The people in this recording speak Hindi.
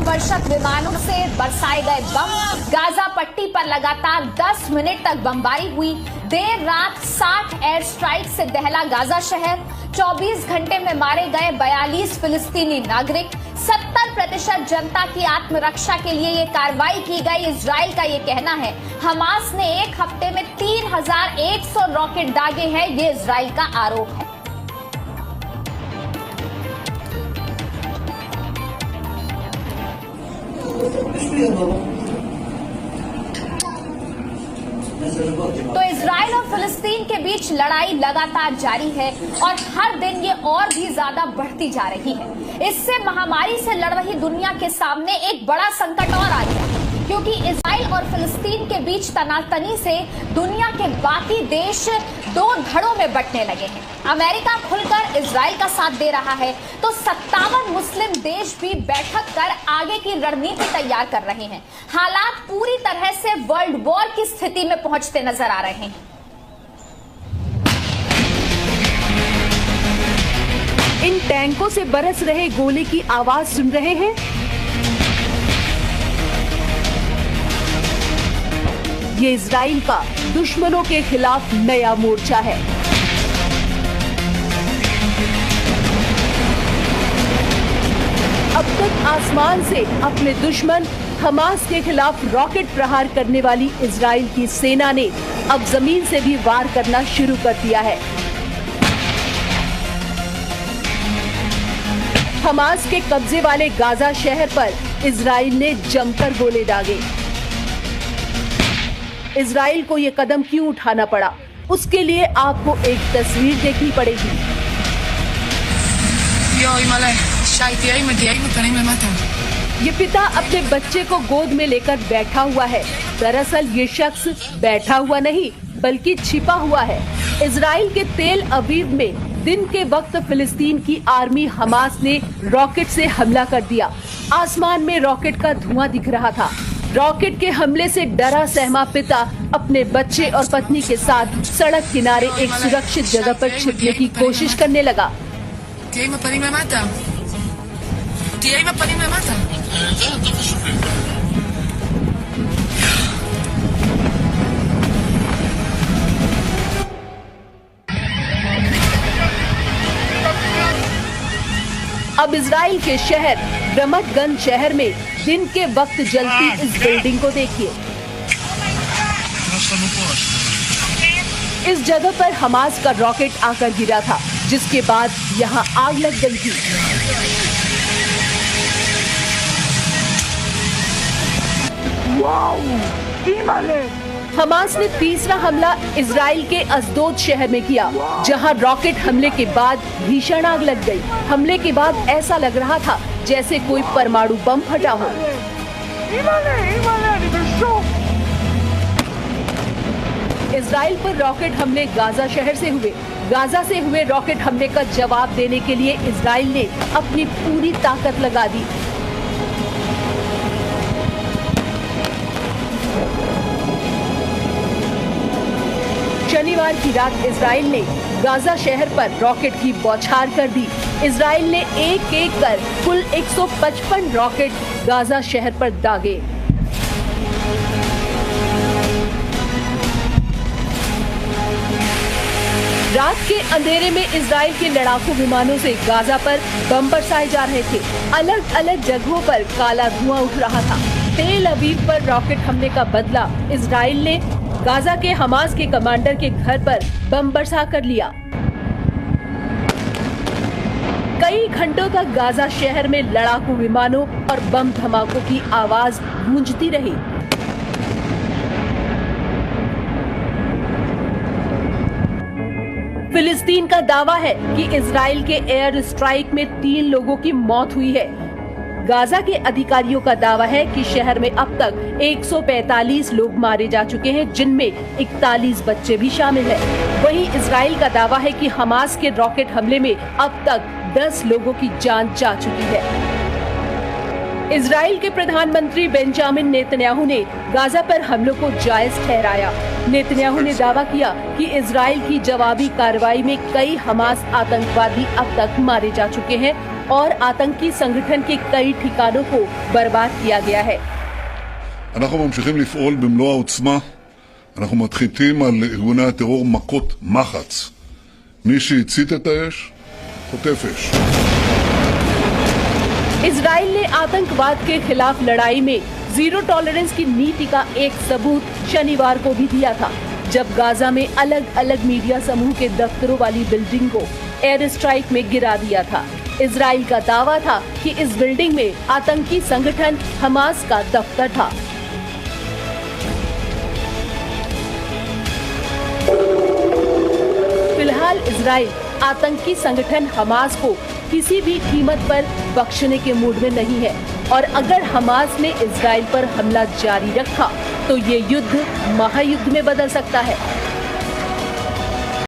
आत्मवर्षक विमानों से बरसाए गए बम। गाजा पट्टी पर लगातार 10 मिनट तक बमबारी हुई। देर रात 60 एयर स्ट्राइक से दहला गाजा शहर। 24 घंटे में मारे गए 42 फिलिस्तीनी नागरिक। 70% जनता की आत्मरक्षा के लिए ये कार्रवाई की गई, इजराइल का ये कहना है। हमास ने एक हफ्ते में 3100 रॉकेट दागे हैं, ये इजराइल का आरोप है। तो इजराइल और फिलिस्तीन के बीच लड़ाई लगातार जारी है और हर दिन ये और भी ज्यादा बढ़ती जा रही है। इससे महामारी से लड़ रही दुनिया के सामने एक बड़ा संकट और आ गया, क्योंकि इजराइल और फिलिस्तीन के बीच तनातनी से दुनिया के बाकी देश दो धड़ों में बंटने लगे हैं। अमेरिका खुलकर इजराइल का साथ दे रहा है, तो 57 मुस्लिम देश भी बैठक कर आगे की रणनीति तैयार कर रहे हैं। हालात पूरी तरह से वर्ल्ड वॉर की स्थिति में पहुंचते नजर आ रहे हैं। इन टैंकों से बरस रहे गोले की आवाज सुन रहे हैं। ये इजराइल का दुश्मनों के खिलाफ नया मोर्चा है। अब तक आसमान से अपने दुश्मन हमास के खिलाफ रॉकेट प्रहार करने वाली इजराइल की सेना ने अब जमीन से भी वार करना शुरू कर दिया है। हमास के कब्जे वाले गाजा शहर पर इजराइल ने जमकर गोले दागे। इजराइल को ये कदम क्यों उठाना पड़ा, उसके लिए आपको एक तस्वीर देखनी पड़ेगी। ये पिता अपने बच्चे को गोद में लेकर बैठा हुआ है। दरअसल ये शख्स बैठा हुआ नहीं बल्कि छिपा हुआ है। इजराइल के तेल अवीव में दिन के वक्त फिलिस्तीन की आर्मी हमास ने रॉकेट से हमला कर दिया। आसमान में रॉकेट का धुआं दिख रहा था। रॉकेट के हमले से डरा सहमा पिता अपने बच्चे और पत्नी के साथ सड़क किनारे एक सुरक्षित जगह पर छिपने की कोशिश करने लगा। अब इजराइल के शहर रमतगंज शहर में दिन के वक्त जलती इस बिल्डिंग को देखिए। इस जगह पर हमास का रॉकेट आकर गिरा था, जिसके बाद यहाँ आग लग गई थी। हमास ने तीसरा हमला इजराइल के अशदोद शहर में किया, जहां रॉकेट हमले के बाद भीषण आग लग गई। हमले के बाद ऐसा लग रहा था जैसे कोई परमाणु बम फटा हो। इजराइल पर रॉकेट हमले गाजा शहर से हुए। गाजा से हुए रॉकेट हमले का जवाब देने के लिए इजराइल ने अपनी पूरी ताकत लगा दी। शनिवार की रात इजराइल ने गाजा शहर पर रॉकेट की बौछार कर दी। इजराइल ने एक एक कर कुल 155 रॉकेट गाजा शहर पर दागे। रात के अंधेरे में इजराइल के लड़ाकू विमानों से गाजा पर बम बरसाए जा रहे थे। अलग अलग जगहों पर काला धुआं उठ रहा था। तेल अवीव पर रॉकेट हमले का बदला इजराइल ने गाजा के हमास के कमांडर के घर पर बम बरसा कर लिया। कई घंटों तक गाजा शहर में लड़ाकू विमानों और बम धमाकों की आवाज गूंजती रही। फिलिस्तीन का दावा है कि इजराइल के एयर स्ट्राइक में 3 लोगों की मौत हुई है। गाजा के अधिकारियों का दावा है कि शहर में अब तक 145 लोग मारे जा चुके हैं, जिनमें 41 बच्चे भी शामिल हैं। वहीं इजराइल का दावा है कि हमास के रॉकेट हमले में अब तक 10 लोगों की जान जा चुकी है। इजराइल के प्रधानमंत्री बेंजामिन नेतन्याहू ने गाजा पर हमलों को जायज ठहराया। नेतन्याहू ने दावा किया कि इजराइल की जवाबी कार्रवाई में कई हमास आतंकवादी अब तक मारे जा चुके हैं और आतंकी संगठन के कई ठिकानों को बर्बाद किया गया है। אנחנו ממשיכים לפעול במלוא העוצמה. אנחנו מתחילים על ארגוני הטרור מכות מחץ. מי שהצית את האש, חוטף אש. इजराइल ने आतंकवाद के खिलाफ लड़ाई में जीरो टॉलरेंस की नीति का एक सबूत शनिवार को भी दिया था, जब गाजा में अलग अलग मीडिया समूह के दफ्तरों वाली बिल्डिंग को एयर स्ट्राइक में गिरा दिया था। इजराइल का दावा था कि इस बिल्डिंग में आतंकी संगठन हमास का दफ्तर था। फिलहाल इजराइल आतंकी संगठन हमास को किसी भी कीमत पर बख्शने के मूड में नहीं है और अगर हमास ने इजराइल पर हमला जारी रखा तो ये युद्ध महायुद्ध में बदल सकता है।